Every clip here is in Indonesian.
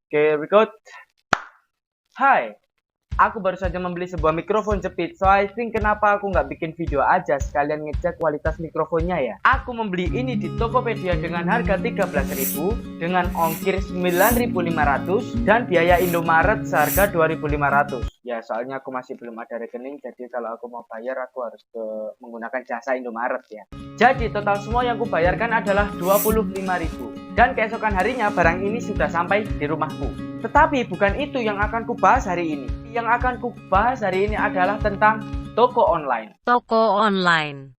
Oke, record. Hai, aku baru saja membeli sebuah mikrofon jepit. So I think kenapa aku nggak bikin video aja sekalian ngecek kualitas mikrofonnya ya. Aku membeli ini di Tokopedia dengan harga 13.000 dengan ongkir 9.500 dan biaya Indomaret seharga 2.500. Ya, soalnya aku masih belum ada rekening, jadi kalau aku mau bayar aku harus menggunakan jasa Indomaret ya. Jadi total semua yang aku bayarkan adalah 25.000. Dan keesokan harinya barang ini sudah sampai di rumahku. Tetapi bukan itu yang akan kubahas hari ini. Yang akan kubahas hari ini adalah tentang toko online. Toko online.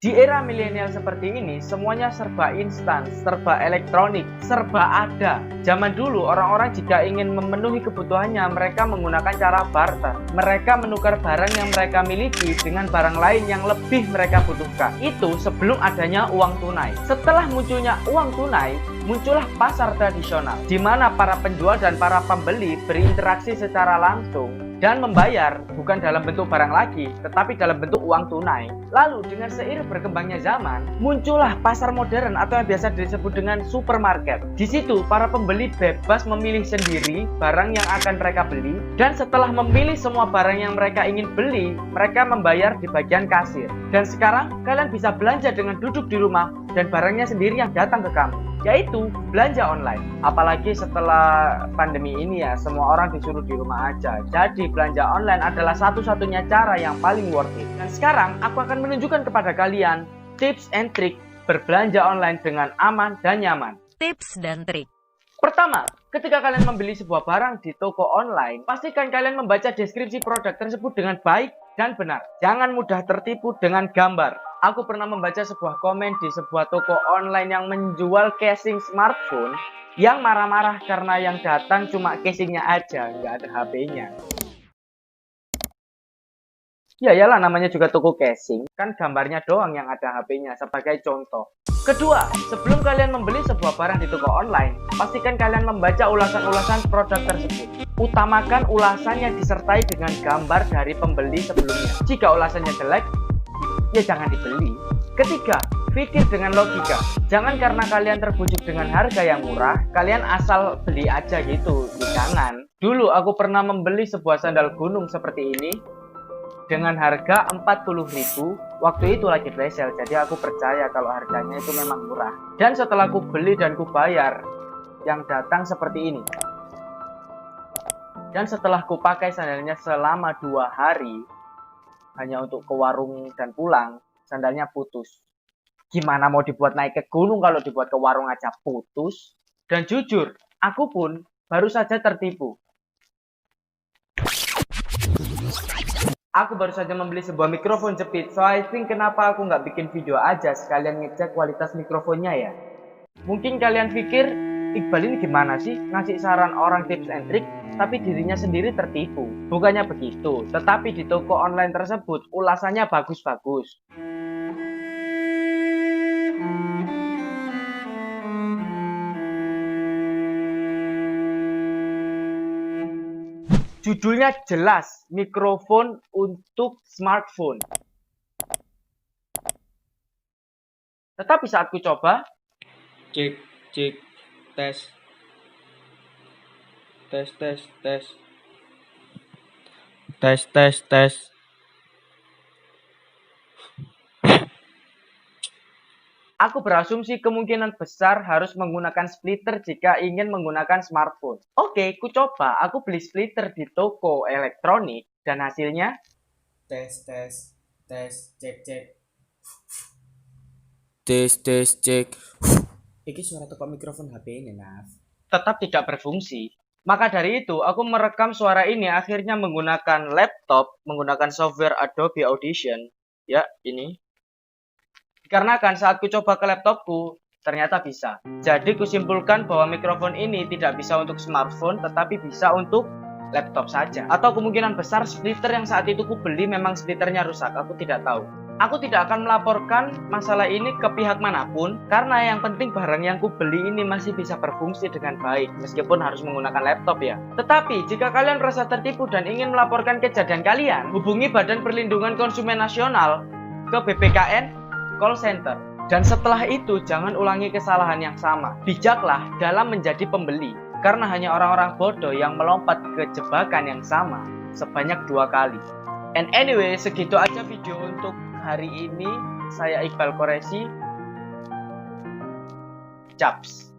Di era milenial seperti ini, semuanya serba instan, serba elektronik, serba ada. Zaman dulu, orang-orang jika ingin memenuhi kebutuhannya, mereka menggunakan cara barter. Mereka menukar barang yang mereka miliki dengan barang lain yang lebih mereka butuhkan. Itu sebelum adanya uang tunai. Setelah munculnya uang tunai, muncullah pasar tradisional, di mana para penjual dan para pembeli berinteraksi secara langsung dan membayar bukan dalam bentuk barang lagi, tetapi dalam bentuk uang tunai. Lalu dengan seiring berkembangnya zaman, muncullah pasar modern atau yang biasa disebut dengan supermarket. Di situ para pembeli bebas memilih sendiri barang yang akan mereka beli, dan setelah memilih semua barang yang mereka ingin beli, mereka membayar di bagian kasir. Dan sekarang kalian bisa belanja dengan duduk di rumah dan barangnya sendiri yang datang ke kamu, yaitu belanja online. Apalagi setelah pandemi ini ya, semua orang disuruh di rumah aja. Jadi belanja online adalah satu-satunya cara yang paling worth it. Dan sekarang aku akan menunjukkan kepada kalian tips and trik berbelanja online dengan aman dan nyaman. Tips dan trik. Pertama, ketika kalian membeli sebuah barang di toko online, pastikan kalian membaca deskripsi produk tersebut dengan baik dan benar. Jangan mudah tertipu dengan gambar. Aku pernah membaca sebuah komen di sebuah toko online yang menjual casing smartphone yang marah-marah karena yang datang cuma casingnya aja, nggak ada HP-nya. Ya iyalah, namanya juga toko casing, kan gambarnya doang yang ada HP-nya sebagai contoh. Kedua, sebelum kalian membeli sebuah barang di toko online, pastikan kalian membaca ulasan-ulasan produk tersebut. Utamakan ulasan yang disertai dengan gambar dari pembeli sebelumnya. Jika ulasannya jelek, ya jangan dibeli. Ketiga, pikir dengan logika. Jangan karena kalian terbujuk dengan harga yang murah, kalian asal beli aja gitu. Ya, jangan. Dulu aku pernah membeli sebuah sandal gunung seperti ini dengan harga 40.000. Waktu itu lagi flash sale, jadi aku percaya kalau harganya itu memang murah. Dan setelah aku beli dan aku bayar, yang datang seperti ini. Dan setelah aku pakai sandalnya selama 2 hari, hanya untuk ke warung dan pulang, sandalnya putus. Gimana mau dibuat naik ke gunung kalau dibuat ke warung aja putus? Dan jujur, aku pun baru saja tertipu. Aku baru saja membeli sebuah mikrofon jepit, so I think kenapa aku nggak bikin video aja sekalian ngecek kualitas mikrofonnya ya. Mungkin kalian pikir, Iqbal ini gimana sih ngasih saran orang tips and trick, tapi dirinya sendiri tertipu. Bukannya begitu, tetapi di toko online tersebut ulasannya bagus-bagus. Judulnya jelas, mikrofon untuk smartphone. Tetapi saat ku coba, Cek, cek, tes, tes, tes, tes, tes, tes, tes. aku berasumsi kemungkinan besar harus menggunakan splitter jika ingin menggunakan smartphone. Oke, ku coba. Aku beli splitter di toko elektronik dan hasilnya Tes, tes, tes, cek, cek. Tes, tes, cek. Iki suara toko mikrofon HP ini, Naf. tetap tidak berfungsi. Maka dari itu, aku merekam suara ini akhirnya menggunakan laptop, menggunakan software Adobe Audition. Ya, ini. Dikarenakan saat ku coba ke laptopku, ternyata bisa. Jadi kusimpulkan bahwa mikrofon ini tidak bisa untuk smartphone, tetapi bisa untuk laptop saja. Atau kemungkinan besar splitter yang saat itu ku beli memang splitternya rusak, aku tidak tahu. Aku tidak akan melaporkan masalah ini ke pihak manapun, karena yang penting barang yang ku beli ini masih bisa berfungsi dengan baik, meskipun harus menggunakan laptop ya. Tetapi, jika kalian merasa tertipu dan ingin melaporkan kejadian kalian, hubungi Badan Perlindungan Konsumen Nasional ke BPKN Call Center. Dan setelah itu, jangan ulangi kesalahan yang sama. Bijaklah dalam menjadi pembeli. Karena hanya orang-orang bodoh yang melompat ke jebakan yang sama sebanyak 2 kali. And anyway, segitu aja video untuk hari ini. Saya Iqbal Koresi. Caps.